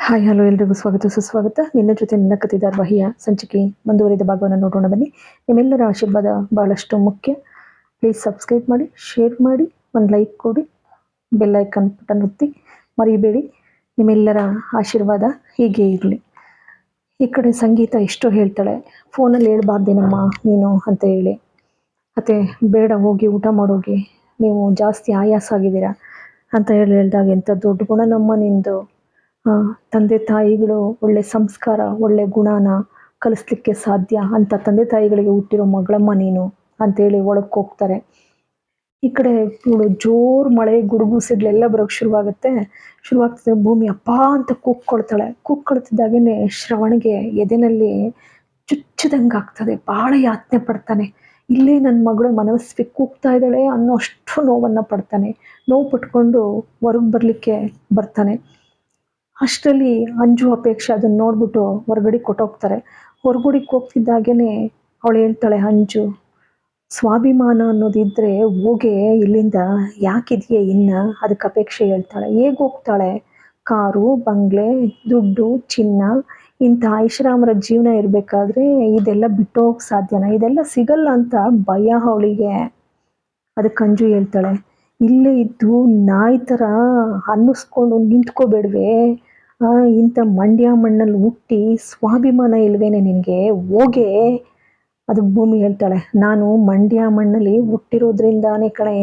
Hi hello ಎಲ್ರಿಗೂ ಸ್ವಾಗತ ಸುಸ್ವಾಗತ. ನಿನ್ನ ಜೊತೆ ನಿನ್ನ ಕಥೆದಾರ್ ವಹಿಯ ಸಂಚಿಕೆ ಮುಂದುವರಿದ ಭಾಗವನ್ನು ನೋಡೋಣ ಬನ್ನಿ. ನಿಮ್ಮೆಲ್ಲರ ಆಶೀರ್ವಾದ ಬಹಳಷ್ಟು ಮುಖ್ಯ. ಪ್ಲೀಸ್ ಸಬ್ಸ್ಕ್ರೈಬ್ ಮಾಡಿ, ಶೇರ್ ಮಾಡಿ, ಒಂದು ಲೈಕ್ ಕೊಡಿ, ಬೆಲ್ ಐಕನ್ ಬಟನ್ ಒತ್ತಿ ಮರಿಬೇಡಿ. ನಿಮ್ಮೆಲ್ಲರ ಆಶೀರ್ವಾದ ಹೀಗೆ ಇರಲಿ. ಈ ಕಡೆ ಸಂಗೀತ ಎಷ್ಟೋ ಹೇಳ್ತಾಳೆ, ಫೋನಲ್ಲಿ ಹೇಳ್ಬಾರ್ದೇನಮ್ಮ ನೀನು ಅಂತ ಹೇಳಿ. ಮತ್ತು ಬೇಡ ಹೋಗಿ ಊಟ ಮಾಡೋಗಿ, ನೀವು ಜಾಸ್ತಿ ಆಯಾಸ ಆಗಿದ್ದೀರಾ ಅಂತ ಹೇಳಿದಾಗ ಎಂಥ ದೊಡ್ಡ ಗುಣ ನಮ್ಮ ನಿಂದು. ತಂದೆ ತಾಯಿಗಳು ಒಳ್ಳೆ ಸಂಸ್ಕಾರ ಒಳ್ಳೆ ಗುಣನ ಕಲಿಸ್ಲಿಕ್ಕೆ ಸಾಧ್ಯ ಅಂತ ತಂದೆ ತಾಯಿಗಳಿಗೆ ಹುಟ್ಟಿರೋ ಮಗಳಮ್ಮ ನೀನು ಅಂತೇಳಿ ಒಳಕ್ಕೆ ಹೋಗ್ತಾರೆ. ಈ ಕಡೆ ಇವಳು ಜೋರು ಮಳೆ ಗುಡುಗು ಸಿಡ್ಲೆಲ್ಲ ಬರೋಕ್ಕೆ ಶುರುವಾಗ್ತದೆ. ಭೂಮಿ ಅಪ್ಪ ಅಂತ ಕೂಗ್ಕೊಳ್ತಿದ್ದಾಗೇನೆ ಶ್ರವಣಿಗೆ ಎದೆನಲ್ಲಿ ಚುಚ್ಚದಂಗೆ ಆಗ್ತದೆ. ಭಾಳ ಯಾತನೆ ಪಡ್ತಾನೆ. ಇಲ್ಲೇ ನನ್ನ ಮಗಳು ಮನಸ್ವಿ ಕೂಗ್ತಾ ಇದ್ದಾಳೆ ಅನ್ನೋ ಅಷ್ಟು ನೋವನ್ನು ಪಡ್ತಾನೆ. ನೋವು ಪಟ್ಕೊಂಡು ಹೊರಗೆ ಬರಲಿಕ್ಕೆ ಬರ್ತಾನೆ. ಅಷ್ಟರಲ್ಲಿ ಅಂಜು ಅಪೇಕ್ಷೆ ಅದನ್ನು ನೋಡ್ಬಿಟ್ಟು ಹೊರಗಡೆ ಕೊಟ್ಟೋಗ್ತಾರೆ. ಹೊರಗಡೆಗೆ ಹೋಗ್ತಿದ್ದಾಗೇ ಅವಳು ಹೇಳ್ತಾಳೆ, ಅಂಜು ಸ್ವಾಭಿಮಾನ ಅನ್ನೋದಿದ್ದರೆ ಹೋಗೆ ಇಲ್ಲಿಂದ, ಯಾಕಿದೆಯೇ ಇನ್ನು ಅದಕ್ಕೆ ಅಪೇಕ್ಷೆ ಹೇಳ್ತಾಳೆ. ಹೇಗೆ ಹೋಗ್ತಾಳೆ? ಕಾರು ಬಂಗ್ಲೆ ದುಡ್ಡು ಚಿನ್ನ ಇಂಥ ಐಷಾರಾಮರ ಜೀವನ ಇರಬೇಕಾದ್ರೆ ಇದೆಲ್ಲ ಬಿಟ್ಟು ಹೋಗಕ್ಕೆ ಸಾಧ್ಯನಾ? ಇದೆಲ್ಲ ಸಿಗಲ್ಲ ಅಂತ ಭಯ ಅವಳಿಗೆ. ಅದಕ್ಕೆ ಅಂಜು ಹೇಳ್ತಾಳೆ, ಇಲ್ಲೇ ಇದ್ದು ನಾಯಿ ಥರ ಅನ್ನಿಸ್ಕೊಂಡು ನಿಂತ್ಕೋಬೇಡ್ವೆ. ಇಂಥ ಮಂಡ್ಯ ಮಣ್ಣಲ್ಲಿ ಹುಟ್ಟಿ ಸ್ವಾಭಿಮಾನ ಇಲ್ವೇನೆ ನಿನಗೆ? ಹೋಗೆ. ಅದು ಭೂಮಿ ಹೇಳ್ತಾಳೆ, ನಾನು ಮಂಡ್ಯ ಮಣ್ಣಲ್ಲಿ ಹುಟ್ಟಿರೋದ್ರಿಂದಾನೇ ಕಣೆ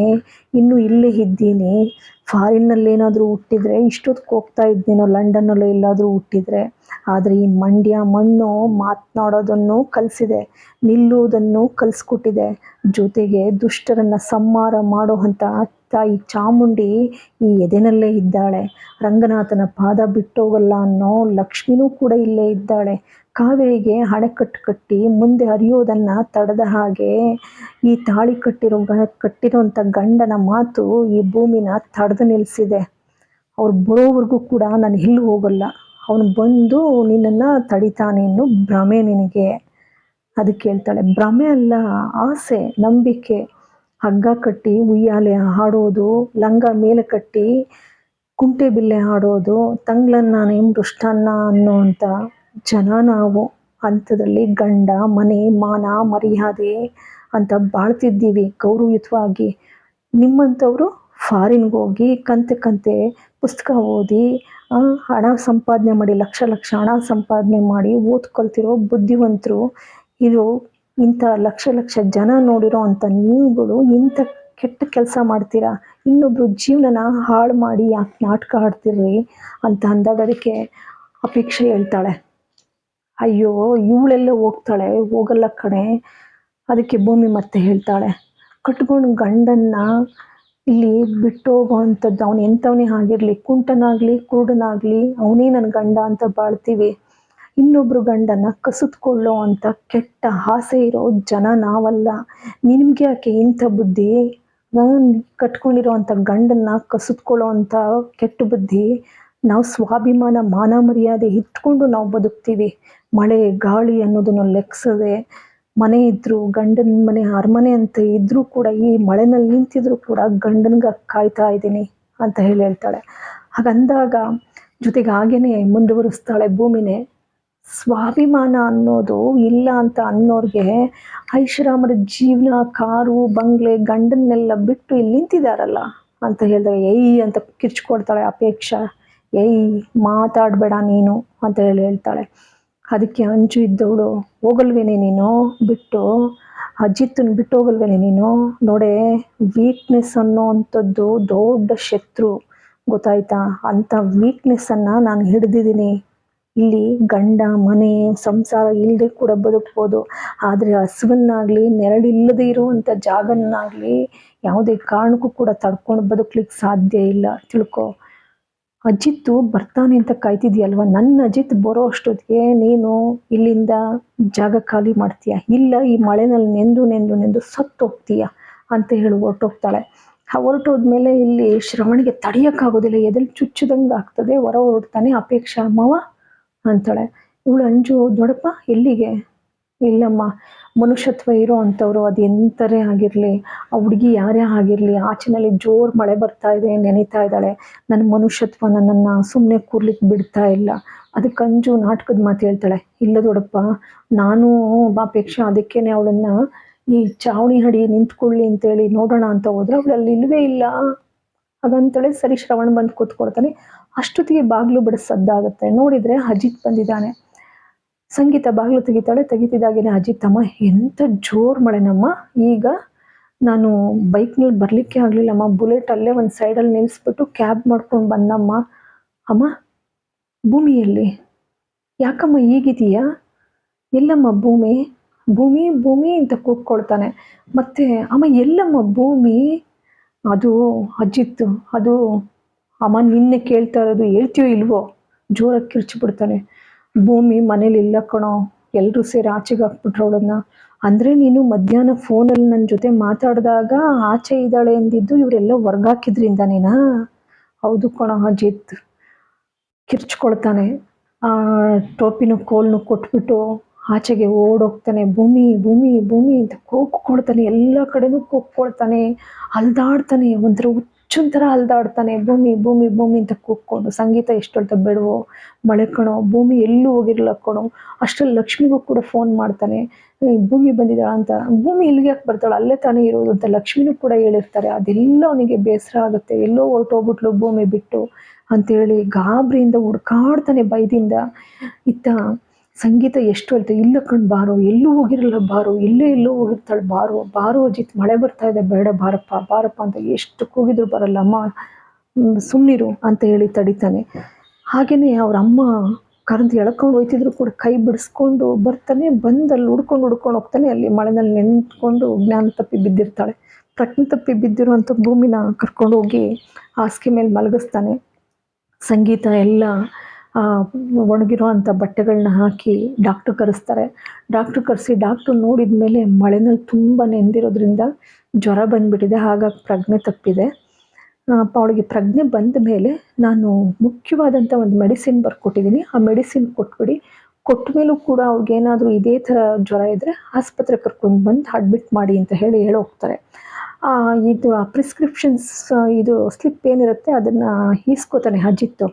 ಇನ್ನೂ ಇಲ್ಲೇ ಇದ್ದೀನಿ. ಫಾರಿನ್ನಲ್ಲೇನಾದರೂ ಹುಟ್ಟಿದರೆ ಇಷ್ಟೊತ್ತಿಗೆ ಹೋಗ್ತಾ ಇದ್ದೀನೋ, ಲಂಡನ್ನಲ್ಲೋ ಎಲ್ಲಾದರೂ ಹುಟ್ಟಿದರೆ. ಆದರೆ ಈ ಮಂಡ್ಯ ಮಣ್ಣು ಮಾತನಾಡೋದನ್ನು ಕಲಿಸಿದೆ, ನಿಲ್ಲುವುದನ್ನು ಕಲಿಸ್ಕೊಟ್ಟಿದೆ. ಜೊತೆಗೆ ದುಷ್ಟರನ್ನು ಸಂಹಾರ ಮಾಡೋ ಅಂಥ ತಾಯಿ ಚಾಮುಂಡಿ ಈ ಎದೆನಲ್ಲೇ ಇದ್ದಾಳೆ. ರಂಗನಾಥನ ಪಾದ ಬಿಟ್ಟೋಗಲ್ಲ ಅನ್ನೋ ಲಕ್ಷ್ಮಿನೂ ಕೂಡ ಇಲ್ಲೇ ಇದ್ದಾಳೆ. ಕಾವೇರಿಗೆ ಅಣೆಕಟ್ಟು ಕಟ್ಟಿ ಮುಂದೆ ಹರಿಯೋದನ್ನು ತಡೆದ ಹಾಗೆ ಈ ತಾಳಿ ಕಟ್ಟಿರೋಂಥ ಗಂಡನ ಮಾತು ಈ ಭೂಮಿನ ತಡೆದು ನಿಲ್ಲಿಸಿದೆ. ಅವ್ರು ಬರೋವರೆಗೂ ಕೂಡ ನಾನು ಎಲ್ಲೂ ಹೋಗಲ್ಲ. ಅವನು ಬಂದು ನಿನ್ನನ್ನು ತಡಿತಾನೆ ಅನ್ನೋ ಭ್ರಮೆ ನಿನಗೆ. ಅದಕ್ಕೆ ಹೇಳ್ತಾಳೆ, ಭ್ರಮೆ ಅಲ್ಲ, ಆಸೆ, ನಂಬಿಕೆ. ಹಗ್ಗ ಕಟ್ಟಿ ಉಯ್ಯಾಲೆ ಹಾಡೋದು, ಲಂಗ ಮೇಲೆ ಕಟ್ಟಿ ಕುಂಟೆ ಬಿಲ್ಲೆ ಹಾಡೋದು, ತಂಗ್ಳನ್ನ ಮೃಷ್ಟಾನ್ನ ಅನ್ನೋವಂಥ ಜನ ನಾವು. ಅಂಥದ್ರಲ್ಲಿ ಗಂಡ ಮನೆ ಮಾನ ಮರ್ಯಾದೆ ಅಂತ ಬಾಳ್ತಿದ್ದೀವಿ ಗೌರವಯುತವಾಗಿ. ನಿಮ್ಮಂಥವರು ಫಾರಿನ್ಗೆ ಹೋಗಿ ಕಂತೆ ಪುಸ್ತಕ ಓದಿ ಹಣ ಸಂಪಾದನೆ ಮಾಡಿ ಲಕ್ಷ ಹಣ ಸಂಪಾದನೆ ಮಾಡಿ ಓದ್ಕೊಳ್ತಿರೋ ಬುದ್ಧಿವಂತರು ಇರೋ ಇಂಥ ಲಕ್ಷ ಜನ ನೋಡಿರೋ ಅಂಥ ನೀವುಗಳು ಇಂಥ ಕೆಟ್ಟ ಕೆಲಸ ಮಾಡ್ತೀರಾ? ಇನ್ನೊಬ್ರು ಜೀವನನ ಹಾಳು ಮಾಡಿ ಯಾಕೆ ನಾಟಕ ಆಡ್ತಿರ್ರಿ ಅಂತ ಅಂದಾಗ ಅದಕ್ಕೆ ಅಪೇಕ್ಷೆ ಹೇಳ್ತಾಳೆ, ಅಯ್ಯೋ ಇವಳೆಲ್ಲ ಹೋಗ್ತಾಳೆ, ಹೋಗಲ್ಲ ಕಣೆ. ಅದಕ್ಕೆ ಭೂಮಿ ಮತ್ತೆ ಹೇಳ್ತಾಳೆ, ಕಟ್ಕೊಂಡು ಗಂಡನ್ನ ಇಲ್ಲಿ ಬಿಟ್ಟು ಹೋಗೋ ಅಂಥದ್ದು ಅವನು ಎಂಥವನೇ ಆಗಿರಲಿ, ಕುಂಟನಾಗಲಿ ಕುರುಡನಾಗಲಿ ಅವನೇ ನನ್ನ ಗಂಡ ಅಂತ ಬಾಳ್ತೀವಿ. ಇನ್ನೊಬ್ರು ಗಂಡನ ಕಸಿದ್ಕೊಳ್ಳೋ ಅಂತ ಕೆಟ್ಟ ಆಸೆ ಇರೋ ಜನ ನಾವಲ್ಲ. ನಿನಗೆ ಯಾಕೆ ಇಂಥ ಬುದ್ಧಿ? ಕಟ್ಕೊಂಡಿರೋ ಅಂಥ ಗಂಡನ್ನ ಕಸಿದ್ಕೊಳ್ಳೋ ಅಂಥ ಕೆಟ್ಟ ಬುದ್ಧಿ? ನಾವು ಸ್ವಾಭಿಮಾನ ಮಾನ ಮರ್ಯಾದೆ ಇಟ್ಕೊಂಡು ನಾವು ಬದುಕ್ತೀವಿ. ಮಳೆ ಗಾಳಿ ಅನ್ನೋದನ್ನು ಲೆಕ್ಸದೆ ಮನೆ ಇದ್ದರೂ ಗಂಡನ ಮನೆ ಅರಮನೆ ಅಂತ ಇದ್ದರೂ ಕೂಡ ಈ ಮಳೆನಲ್ಲಿ ನಿಂತಿದ್ರು ಕೂಡ ಗಂಡನಿಗೆ ಕಾಯ್ತಾ ಇದ್ದೀನಿ ಅಂತ ಹೇಳ್ತಾಳೆ. ಹಾಗಂದಾಗ ಜೊತೆಗೆ ಹಾಗೇನೆ ಮುಂದುವರಿಸ್ತಾಳೆ ಭೂಮಿನೇ, ಸ್ವಾಭಿಮಾನ ಅನ್ನೋದು ಇಲ್ಲ ಅಂತ ಅನ್ನೋರಿಗೆ ಐಷಾರಾಮರ ಜೀವನ ಕಾರು ಬಂಗ್ಲೆ ಗಂಡನ್ನೆಲ್ಲ ಬಿಟ್ಟು ಇಲ್ಲಿ ನಿಂತಿದ್ದಾರಲ್ಲ ಅಂತ ಹೇಳಿದ್ರೆ ಏಯ್ ಅಂತ ಕಿರ್ಚ್ಕೊಡ್ತಾಳೆ ಅಪೇಕ್ಷಾ. ಏಯ್ ಮಾತಾಡಬೇಡ ನೀನು ಅಂತ ಹೇಳ್ತಾಳೆ. ಅದಕ್ಕೆ ಅಂಜು ಇದ್ದವಳು, ಹೋಗಲ್ವೇನೆ ನೀನು ಬಿಟ್ಟು, ಅಜಿತ್ತನ್ನು ಬಿಟ್ಟು ಹೋಗಲ್ವೇನೆ ನೀನು? ನೋಡೆ, ವೀಕ್ನೆಸ್ ಅನ್ನೋ ಅಂಥದ್ದು ದೊಡ್ಡ ಶತ್ರು, ಗೊತ್ತಾಯ್ತಾ? ಅಂಥ ವೀಕ್ನೆಸ್ಸನ್ನು ನಾನು ಹಿಡ್ದಿದ್ದೀನಿ. ಇಲ್ಲಿ ಗಂಡ ಮನೆ ಸಂಸಾರ ಇಲ್ಲದೆ ಕೂಡ ಬದುಕ್ಬೋದು, ಆದರೆ ಹಸುವನ್ನಾಗಲಿ ನೆರಳಿಲ್ಲದೆ ಇರುವಂಥ ಜಾಗನ್ನಾಗಲಿ ಯಾವುದೇ ಕಾರಣಕ್ಕೂ ಕೂಡ ತಡ್ಕೊಂಡು ಬದುಕ್ಲಿಕ್ಕೆ ಸಾಧ್ಯ ಇಲ್ಲ, ತಿಳ್ಕೊ. ಅಜಿತ್ತು ಬರ್ತಾನೆ ಅಂತ ಕಾಯ್ತಿದ್ಯಲ್ವ, ನನ್ನ ಅಜಿತ್ ಬರೋ ಅಷ್ಟೊತ್ತಿಗೆ ನೀನು ಇಲ್ಲಿಂದ ಜಾಗ ಖಾಲಿ ಮಾಡ್ತೀಯ, ಇಲ್ಲ ಈ ಮಳೆನಲ್ಲಿ ನೆಂದು ಸತ್ತೋಗ್ತೀಯ ಅಂತ ಹೇಳಿ ಹೊರಟೋಗ್ತಾಳೆ. ಹೊರಟೋದ್ಮೇಲೆ ಇಲ್ಲಿ ಶ್ರವಣಿಗೆ ತಡೆಯೋಕ್ಕಾಗೋದಿಲ್ಲ, ಎದೆಲ್ಲಿ ಚುಚ್ಚದಂಗೆ ಆಗ್ತದೆ. ಹೊರಡ್ತಾನೆ ಅಪೇಕ್ಷಾ, ಮಾವ ಅಂತಾಳೆ. ಇವಳು ಅಂಜು, ದೊಡ್ಡಪ್ಪ ಎಲ್ಲಿಗೆ? ಇಲ್ಲಮ್ಮ, ಮನುಷ್ಯತ್ವ ಇರೋ ಅಂಥವ್ರು ಅದು ಎಂಥರೇ ಆಗಿರಲಿ, ಆ ಹುಡುಗಿ ಯಾರೇ ಆಗಿರಲಿ, ಆಚಿನಲ್ಲಿ ಜೋರು ಮಳೆ ಬರ್ತಾ ಇದೆ, ನೆನೀತಾ ಇದ್ದಾಳೆ, ನನ್ನ ಮನುಷ್ಯತ್ವ ನನ್ನನ್ನು ಸುಮ್ಮನೆ ಕೂರ್ಲಿಕ್ಕೆ ಬಿಡ್ತಾ ಇಲ್ಲ. ಅದಕ್ಕೆ ಅಂಜು ನಾಟಕದ ಮಾತು ಹೇಳ್ತಾಳೆ, ಇಲ್ಲ ದೊಡ್ಡಪ್ಪ, ನಾನು ಅಪೇಕ್ಷೆ ಅದಕ್ಕೇನೆ ಅವಳನ್ನು ಈ ಚಾವಣಿ ಹಡಿ ನಿಂತ್ಕೊಳ್ಳಿ ಅಂತೇಳಿ ನೋಡೋಣ ಅಂತ ಹೋದ್ರೆ ಅವಳು ಅಲ್ಲಿ ಇಲ್ವೇ ಇಲ್ಲ. ಹಾಗಂತೇಳಿ ಸರಿ ಶ್ರವಣ್ ಬಂದು ಕೂತ್ಕೊಳ್ತಾನೆ. ಅಷ್ಟೊತ್ತಿಗೆ ಬಾಗಿಲು ಬಡಿಸ್ ಸದ್ದಾಗುತ್ತೆ. ನೋಡಿದರೆ ಅಜಿತ್ ಬಂದಿದ್ದಾನೆ. ಸಂಗೀತ ಬಾಗಿಲು ತೆಗಿತಿದ್ದಾಗೇನೆ ಅಜಿತ್, ಅಮ್ಮ ಎಂಥ ಜೋರು ಮಳೆನಮ್ಮ, ಈಗ ನಾನು ಬೈಕ್ನಲ್ಲಿ ಬರಲಿಕ್ಕೆ ಆಗಲಿಲ್ಲಮ್ಮ, ಬುಲೆಟ್ ಅಲ್ಲೇ ಒಂದು ಸೈಡಲ್ಲಿ ನಿಲ್ಲಿಸ್ಬಿಟ್ಟು ಕ್ಯಾಬ್ ಮಾಡ್ಕೊಂಡು ಬಂದಮ್ಮ. ಅಮ್ಮ ಭೂಮಿಯಲ್ಲಿ ಯಾಕಮ್ಮ ಹೀಗಿದೀಯಾ, ಎಲ್ಲಮ್ಮ ಭೂಮಿ, ಭೂಮಿ ಭೂಮಿ ಅಂತ ಕೂಗ್ಕೊಳ್ತಾನೆ. ಮತ್ತೆ ಅಮ್ಮ ಎಲ್ಲಮ್ಮ ಭೂಮಿ, ಅದು ಅಜಿತ್, ಅದು ಅಮ್ಮ ನಿನ್ನೆ ಕೇಳ್ತಾ ಇರೋದು, ಹೇಳ್ತೀಯೋ ಇಲ್ವೋ, ಜೋರಾಗಿ ಕಿರ್ಚಿಬಿಡ್ತಾನೆ. ಭೂಮಿ ಮನೇಲಿ ಇಲ್ಲ ಕಣೋ, ಎಲ್ಲರೂ ಸೇರಿ ಆಚೆಗೆ ಹಾಕ್ಬಿಟ್ರು ಅವಳನ್ನ. ಅಂದರೆ ನೀನು ಮಧ್ಯಾಹ್ನ ಫೋನಲ್ಲಿ ನನ್ನ ಜೊತೆ ಮಾತಾಡಿದಾಗ ಆಚೆ ಇದ್ದಾಳೆ ಅಂದಿದ್ದು ಇವರೆಲ್ಲ ಹೊರ್ಗಾಕಿದ್ರಿಂದನೇನಾ? ಹೌದು ಕಣೋ ಅಜಿತ್. ಕಿರ್ಚ್ಕೊಳ್ತಾನೆ. ಆ ಟೋಪಿನೂ ಕೋಲ್ನು ಕೊಟ್ಬಿಟ್ಟು ಆಚೆಗೆ ಓಡೋಗ್ತಾನೆ. ಭೂಮಿ ಭೂಮಿ ಭೂಮಿ ಅಂತ ಕೂಗ್ಕೊಳ್ತಾನೆ, ಎಲ್ಲ ಕಡೆನೂ ಕೂಗ್ಕೊಳ್ತಾನೆ, ಅಲ್ದಾಡ್ತಾನೆ, ಒಂಥರ ಹುಚ್ಚೊಂಥರ ಅಲ್ದಾಡ್ತಾನೆ. ಭೂಮಿ ಭೂಮಿ ಭೂಮಿ ಅಂತ ಕೂಗ್ಕೊಂಡು. ಸಂಗೀತ ಎಷ್ಟೊಳ್ತ ಬೇಡವೋ, ಮಳೆ ಕಣೋ, ಭೂಮಿ ಎಲ್ಲೂ ಹೋಗಿರಲ್ಲ ಕಣೋ. ಅಷ್ಟರಲ್ಲಿ ಲಕ್ಷ್ಮಿಗೂ ಕೂಡ ಫೋನ್ ಮಾಡ್ತಾನೆ, ಭೂಮಿ ಬಂದಿದ್ದಾಳ ಅಂತ. ಭೂಮಿ ಇಲ್ಲಿಗೆ ಯಾಕೆ ಬರ್ತಾಳೆ, ಅಲ್ಲೇ ತಾನೇ ಇರೋದು ಅಂತ ಲಕ್ಷ್ಮಿನೂ ಕೂಡ ಹೇಳಿರ್ತಾರೆ. ಅದೆಲ್ಲ ಅವನಿಗೆ ಬೇಸರ ಆಗುತ್ತೆ, ಎಲ್ಲೋ ಹೊರಟೋಗ್ಬಿಟ್ಲು ಭೂಮಿ ಬಿಟ್ಟು ಅಂತೇಳಿ ಗಾಬರಿಯಿಂದ ಹುಡ್ಕಾಡ್ತಾನೆ ಭಯದಿಂದ. ಇತ್ತ ಸಂಗೀತ ಎಷ್ಟು ಹೇಳ್ತಾ, ಇಲ್ಲ ಕಣ್ ಬಾರೋ, ಎಲ್ಲೂ ಹೋಗಿರಲ್ಲ ಬಾರೋ, ಎಲ್ಲೋ ಹೋಗಿರ್ತಾಳೆ ಬಾರೋ, ಬಾರೋ ಅಜಿತ್, ಮಳೆ ಬರ್ತಾ ಇದೆ, ಬೇಡ ಬಾರಪ್ಪ ಬಾರಪ್ಪ ಅಂತ ಎಷ್ಟು ಕೂಗಿದ್ರು ಬರಲ್ಲ. ಅಮ್ಮ ಸುಮ್ಮನಿರು ಅಂತ ಹೇಳಿ ತಡಿತಾನೆ. ಹಾಗೆಯೇ ಅವ್ರ ಅಮ್ಮ ಕರೆದು ಎಳ್ಕೊಂಡು ಹೋಯ್ತಿದ್ರು ಕೂಡ ಕೈ ಬಿಡಿಸ್ಕೊಂಡು ಬರ್ತಾನೆ. ಬಂದು ಅಲ್ಲಿ ಹುಡ್ಕೊಂಡು ಹೋಗ್ತಾನೆ. ಅಲ್ಲಿ ಮಳೆನಲ್ಲಿ ನೆನ್ಕೊಂಡು ಜ್ಞಾನ ತಪ್ಪಿ ಬಿದ್ದಿರ್ತಾಳೆ. ಪ್ರಜ್ಞೆ ತಪ್ಪಿ ಬಿದ್ದಿರುವಂಥ ಭೂಮಿನ ಕರ್ಕೊಂಡು ಹೋಗಿ ಹಾಸಿಗೆ ಮೇಲೆ ಮಲಗಿಸ್ತಾನೆ. ಸಂಗೀತ ಎಲ್ಲ ಒಣಗಿರೋ ಅಂಥ ಬಟ್ಟೆಗಳನ್ನ ಹಾಕಿ ಡಾಕ್ಟ್ರು ಕರೆಸ್ತಾರೆ. ಡಾಕ್ಟ್ರು ಕರೆಸಿ ಡಾಕ್ಟ್ರು ನೋಡಿದ ಮೇಲೆ ಮಳೆನಲ್ಲಿ ತುಂಬ ನೆಂದಿರೋದ್ರಿಂದ ಜ್ವರ ಬಂದುಬಿಟ್ಟಿದೆ, ಹಾಗಾಗಿ ಪ್ರಜ್ಞೆ ತಪ್ಪಿದೆ. ಅವಳಿಗೆ ಪ್ರಜ್ಞೆ ಬಂದ ಮೇಲೆ ನಾನು ಮುಖ್ಯವಾದಂಥ ಒಂದು ಮೆಡಿಸಿನ್ ಬರ್ಕೊಟ್ಟಿದ್ದೀನಿ, ಆ ಮೆಡಿಸಿನ್ ಕೊಟ್ಬಿಡಿ, ಕೊಟ್ಟ ಮೇಲೂ ಕೂಡ ಅವ್ರಿಗೇನಾದರೂ ಇದೇ ಥರ ಜ್ವರ ಇದ್ದರೆ ಆಸ್ಪತ್ರೆ ಕರ್ಕೊಂಡು ಬಂದು ಅಡ್ಮಿಟ್ ಮಾಡಿ ಅಂತ ಹೇಳಿ ಹೋಗ್ತಾರೆ. ಇದು ಪ್ರಿಸ್ಕ್ರಿಪ್ಷನ್ಸ್ ಇದು ಸ್ಲಿಪ್ ಏನಿರುತ್ತೆ ಅದನ್ನು ಈಸ್ಕೋತಾನೆ ಅಜಿತ್ತು.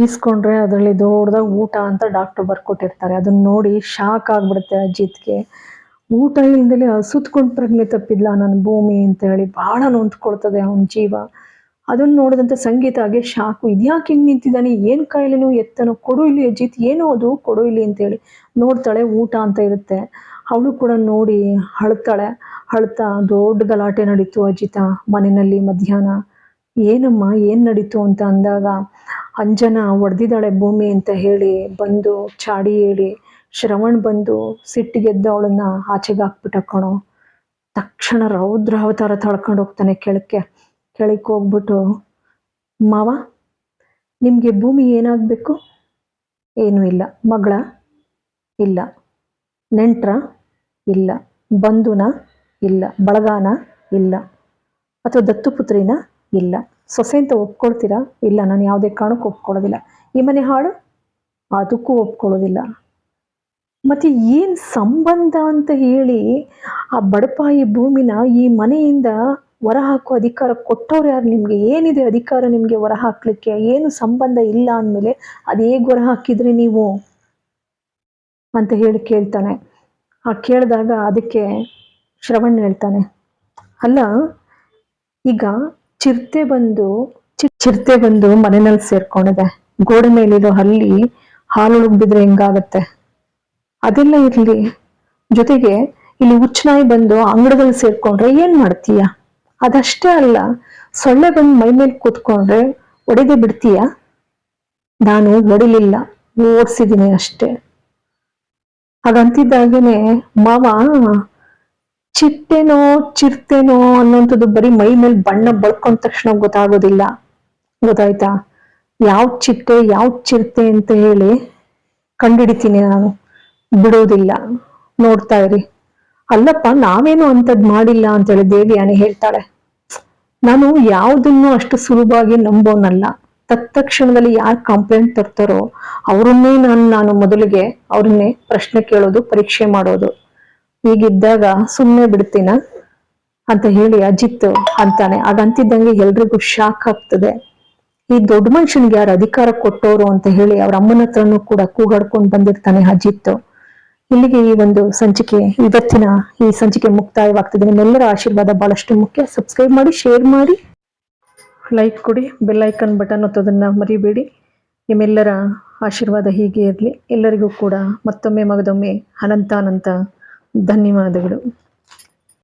ಈಸ್ಕೊಂಡ್ರೆ ಅದರಲ್ಲಿ ದೊಡ್ಡದಾಗಿ ಊಟ ಅಂತ ಡಾಕ್ಟ್ರು ಬರ್ಕೊಟ್ಟಿರ್ತಾರೆ. ಅದನ್ನು ನೋಡಿ ಶಾಕ್ ಆಗಿಬಿಡುತ್ತೆ ಅಜಿತ್ಗೆ. ಊಟ ಇಲ್ದಲೇ ಸುತ್ಕೊಂಡು ಪ್ರಜ್ಞೆ ತಪ್ಪಿದ್ಲ ನನ್ನ ಭೂಮಿ ಅಂತ ಹೇಳಿ ಭಾಳ ನೊಂದ್ಕೊಳ್ತದೆ ಅವನ ಜೀವ. ಅದನ್ನು ನೋಡಿದಂಥ ಸಂಗೀತ ಹಾಗೆ ಶಾಕು, ಇದ್ಯಾಕೆ ಹಿಂಗೆ ನಿಂತಿದ್ದಾನೆ, ಏನು ಕಾಯಿಲೆನೋ ಎತ್ತನೋ, ಕೊಡು ಇಲ್ಲಿ ಅಜಿತ್, ಏನೋ ಅದು ಕೊಡು ಇಲ್ಲಿ ಅಂತೇಳಿ ನೋಡ್ತಾಳೆ. ಊಟ ಅಂತ ಇರುತ್ತೆ. ಅವಳು ಕೂಡ ನೋಡಿ ಅಳ್ತಾಳೆ. ಅಳ್ತಾ ದೊಡ್ಡ ಗಲಾಟೆ ನಡೀತು ಅಜಿತ ಮನೆಯಲ್ಲಿ ಮಧ್ಯಾಹ್ನ. ಏನಮ್ಮ ಏನು ನಡೀತು ಅಂತ ಅಂದಾಗ, ಅಂಜನ ಹೊಡೆದಿದ್ದಾಳೆ ಭೂಮಿ ಅಂತ ಹೇಳಿ ಬಂದು ಚಾಡಿ ಹೇಳಿ ಶ್ರವಣ್ ಬಂದು ಸಿಟ್ಟಿಗೆದ್ದು ಅವಳನ್ನ ಆಚೆಗೆ ಹಾಕ್ಬಿಟ್ಟ ಕಣೋ. ತಕ್ಷಣ ರೌದ್ರ ಅವತಾರ ತಳ್ಕೊಂಡು ಹೋಗ್ತಾನೆ ಕೆಳಕ್ಕೆ ಹೋಗ್ಬಿಟ್ಟು, ಮಾವ ನಿಮಗೆ ಭೂಮಿ ಏನಾಗಬೇಕು? ಏನೂ ಇಲ್ಲ. ಮಗಳ? ಇಲ್ಲ. ನೆಂಟ್ರ? ಇಲ್ಲ. ಬಂಧುನ? ಇಲ್ಲ. ಬಳಗಾನ? ಇಲ್ಲ. ಅಥವಾ ದತ್ತುಪುತ್ರಿನ? ಇಲ್ಲ. ಸೊಸೆ ಅಂತ ಒಪ್ಕೊಳ್ತೀರಾ? ಇಲ್ಲ, ನಾನು ಯಾವುದೇ ಕಾರಣಕ್ಕೂ ಒಪ್ಕೊಳ್ಳೋದಿಲ್ಲ. ಈ ಮನೆ ಹಾಳು? ಅದಕ್ಕೂ ಒಪ್ಕೊಳ್ಳೋದಿಲ್ಲ. ಮತ್ತು ಏನು ಸಂಬಂಧ ಅಂತ ಹೇಳಿ ಆ ಬಡಪಾಯಿ ಭೂಮಿನ ಈ ಮನೆಯಿಂದ ಹೊರ ಹಾಕೋ ಅಧಿಕಾರ ಕೊಟ್ಟವ್ರು ಯಾರು ನಿಮಗೆ? ಏನಿದೆ ಅಧಿಕಾರ ನಿಮಗೆ ಹೊರ ಹಾಕ್ಲಿಕ್ಕೆ? ಏನು ಸಂಬಂಧ ಇಲ್ಲ ಅಂದಮೇಲೆ ಅದು ಹೇಗೆ ಹೊರ ಹಾಕಿದ್ರಿ ನೀವು ಅಂತ ಹೇಳಿ ಕೇಳ್ತಾನೆ. ಕೇಳಿದಾಗ ಅದಕ್ಕೆ ಶ್ರವಣ್ ಹೇಳ್ತಾನೆ, ಅಲ್ಲ ಈಗ ಚಿರತೆ ಬಂದು ಮನೆಯಲ್ಲಿ ಸೇರ್ಕೊಂಡಿದೆ, ಗೋಡೆ ಮೇಲಿರೋ ಹಲ್ಲಿ ಹಾಲೊಳಗೆ ಬಿದ್ರೆ ಹೆಂಗಾಗತ್ತೆ? ಅದೆಲ್ಲ ಇರಲಿ, ಜೊತೆಗೆ ಇಲ್ಲಿ ಹುಚ್ಚನಾಯಿ ಬಂದು ಅಂಗಡದಲ್ಲಿ ಸೇರ್ಕೊಂಡ್ರೆ ಏನ್ ಮಾಡ್ತೀಯ? ಅದಷ್ಟೇ ಅಲ್ಲ, ಸೊಳ್ಳೆ ಬಂದು ಮೈ ಮೇಲೆ ಕೂತ್ಕೊಂಡ್ರೆ ಒಡೆದೇ ಬಿಡ್ತೀಯ? ನಾನು ಒಡಿಲಿಲ್ಲ, ಓಡಿಸಿದ್ದೀನಿ ಅಷ್ಟೇ. ಹಾಗಂತಿದ್ದಾಗೇನೆ ಮಾವ ಚಿರ್ತೇನೋ ಅನ್ನೋಂಥದ್ದು ಬರೀ ಮೈ ಮೇಲೆ ಬಣ್ಣ ಬಳ್ಕೊಂಡ ತಕ್ಷಣ ಗೊತ್ತಾಗೋದಿಲ್ಲ, ಗೊತ್ತಾಯ್ತಾ? ಯಾವ ಚಿಟ್ಟೆ ಯಾವ ಚಿರತೆ ಅಂತ ಹೇಳಿ ಕಂಡಿಡಿತೀನಿ ನಾನು, ಬಿಡೋದಿಲ್ಲ, ನೋಡ್ತಾ ಇರಿ. ಅಲ್ಲಪ್ಪ ನಾವೇನು ಅಂಥದ್ದು ಮಾಡಿಲ್ಲ ಅಂತೇಳಿ ದೇವಿಯಾನಿ ಹೇಳ್ತಾಳೆ. ನಾನು ಯಾವುದನ್ನು ಅಷ್ಟು ಸುಲಭವಾಗಿ ನಂಬೋನಲ್ಲ. ತತ್ಕ್ಷಣದಲ್ಲಿ ಯಾರು ಕಂಪ್ಲೇಂಟ್ ತರ್ತಾರೋ ಅವ್ರನ್ನೇ ನಾನು ಮೊದಲಿಗೆ ಅವ್ರನ್ನೇ ಪ್ರಶ್ನೆ ಕೇಳೋದು, ಪರೀಕ್ಷೆ ಮಾಡೋದು. ಹೀಗಿದ್ದಾಗ ಸುಮ್ಮನೆ ಬಿಡ್ತೀನ ಅಂತ ಹೇಳಿ ಅಜಿತ್ ಅಂತಾನೆ. ಅಂತಿದ್ದಂಗೆ ಎಲ್ರಿಗೂ ಶಾಕ್ ಆಗ್ತದೆ. ಈ ದೊಡ್ಡ ಮನುಷ್ಯನಿಗೆ ಯಾರು ಅಧಿಕಾರ ಕೊಟ್ಟೋರು ಅಂತ ಹೇಳಿ ಅವ್ರ ಅಮ್ಮನ ಹತ್ರನೂ ಕೂಡ ಕೂಗಾಡ್ಕೊಂಡು ಬಂದಿರ್ತಾನೆ ಅಜಿತ್. ಇಲ್ಲಿಗೆ ಈ ಒಂದು ಸಂಚಿಕೆ, ಇವತ್ತಿನ ಈ ಸಂಚಿಕೆ ಮುಕ್ತಾಯವಾಗ್ತದೆ. ನಿಮ್ಮೆಲ್ಲರ ಆಶೀರ್ವಾದ ಬಹಳಷ್ಟು ಮುಖ್ಯ. ಸಬ್ಸ್ಕ್ರೈಬ್ ಮಾಡಿ, ಶೇರ್ ಮಾಡಿ, ಲೈಕ್ ಕೊಡಿ, ಬೆಲ್ ಐಕನ್ ಬಟನ್ ಒತ್ತೋದನ್ನ ಮರಿಬೇಡಿ. ನಿಮ್ಮೆಲ್ಲರ ಆಶೀರ್ವಾದ ಹೀಗೆ ಇರಲಿ. ಎಲ್ಲರಿಗೂ ಕೂಡ ಮತ್ತೊಮ್ಮೆ ಮಗದೊಮ್ಮೆ ಅನಂತ ಧನ್ಯವಾದಗಳು.